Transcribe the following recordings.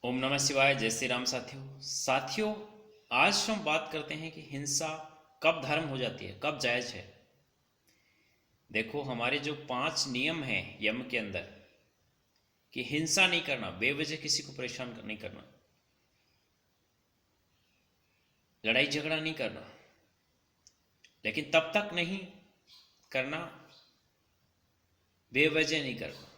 ओम नमः शिवाय। जय श्री राम। साथियों, आज हम बात करते हैं कि हिंसा कब धर्म हो जाती है, कब जायज है। देखो, हमारे जो 5 नियम हैं यम के अंदर कि हिंसा नहीं करना, बेवजह किसी को परेशान नहीं करना, लड़ाई झगड़ा नहीं करना, लेकिन तब तक नहीं करना बेवजह नहीं करना।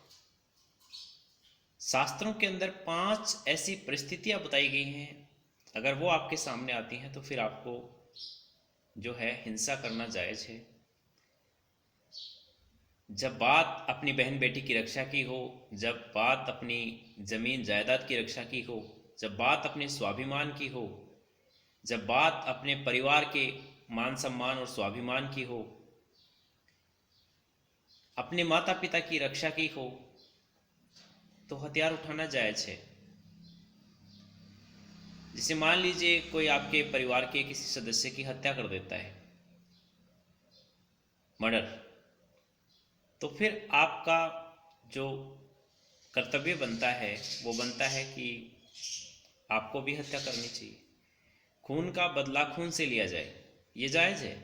शास्त्रों के अंदर 5 ऐसी परिस्थितियां बताई गई हैं, अगर वो आपके सामने आती हैं तो फिर आपको जो है हिंसा करना जायज है। जब बात अपनी बहन बेटी की रक्षा की हो, जब बात अपनी ज़मीन जायदाद की रक्षा की हो, जब बात अपने स्वाभिमान की हो, जब बात अपने परिवार के मान सम्मान और स्वाभिमान की हो, अपने माता पिता की रक्षा की हो, तो हथियार उठाना जायज है। जिसे मान लीजिए कोई आपके परिवार के किसी सदस्य की हत्या कर देता है, मर्डर, तो फिर आपका जो कर्तव्य बनता है वो बनता है कि आपको भी हत्या करनी चाहिए। खून का बदला खून से लिया जाए, ये जायज़ है।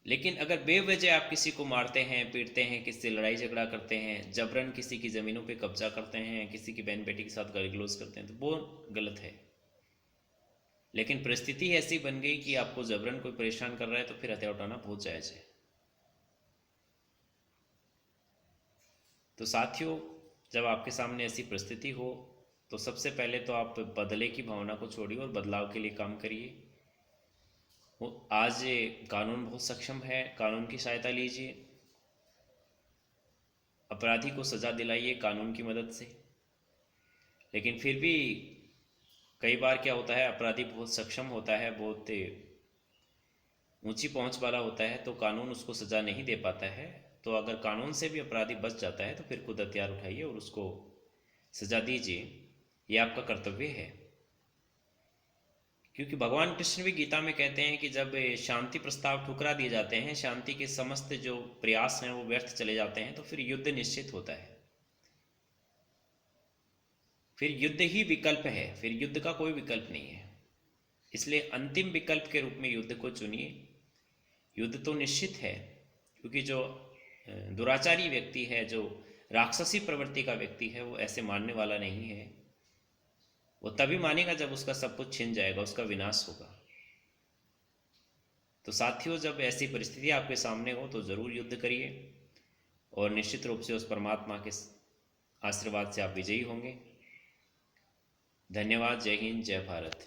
लेकिन अगर बेवजह आप किसी को मारते हैं, पीटते हैं, किसी से लड़ाई झगड़ा करते हैं, जबरन किसी की ज़मीनों पे कब्जा करते हैं, किसी की बहन बेटी के साथ गाली गलौज करते हैं, तो वो गलत है। लेकिन परिस्थिति ऐसी बन गई कि आपको जबरन कोई परेशान कर रहा है तो फिर हथियार उठाना बहुत जायज़ है। तो साथियों, जब आपके सामने ऐसी परिस्थिति हो तो सबसे पहले तो आप बदले की भावना को छोड़िए और बदलाव के लिए काम करिए। आज कानून बहुत सक्षम है, कानून की सहायता लीजिए, अपराधी को सज़ा दिलाइए कानून की मदद से। लेकिन फिर भी कई बार क्या होता है, अपराधी बहुत सक्षम होता है, बहुत ऊंची पहुंच वाला होता है, तो कानून उसको सज़ा नहीं दे पाता है। तो अगर कानून से भी अपराधी बच जाता है तो फिर खुद हथियार उठाइए और उसको सज़ा दीजिए, ये आपका कर्तव्य है। क्योंकि भगवान कृष्ण भी गीता में कहते हैं कि जब शांति प्रस्ताव ठुकरा दिए जाते हैं, शांति के समस्त जो प्रयास हैं वो व्यर्थ चले जाते हैं, तो फिर युद्ध निश्चित होता है। फिर युद्ध ही विकल्प है, फिर युद्ध का कोई विकल्प नहीं है। इसलिए अंतिम विकल्प के रूप में युद्ध को चुनिए। युद्ध तो निश्चित है, क्योंकि जो दुराचारी व्यक्ति है, जो राक्षसी प्रवृत्ति का व्यक्ति है, वो ऐसे मानने वाला नहीं है। वो तभी मानेगा जब उसका सब कुछ छिन जाएगा, उसका विनाश होगा। तो साथियों, जब ऐसी परिस्थिति आपके सामने हो तो ज़रूर युद्ध करिए और निश्चित रूप से उस परमात्मा के आशीर्वाद से आप विजयी होंगे। धन्यवाद। जय हिंद, जय भारत।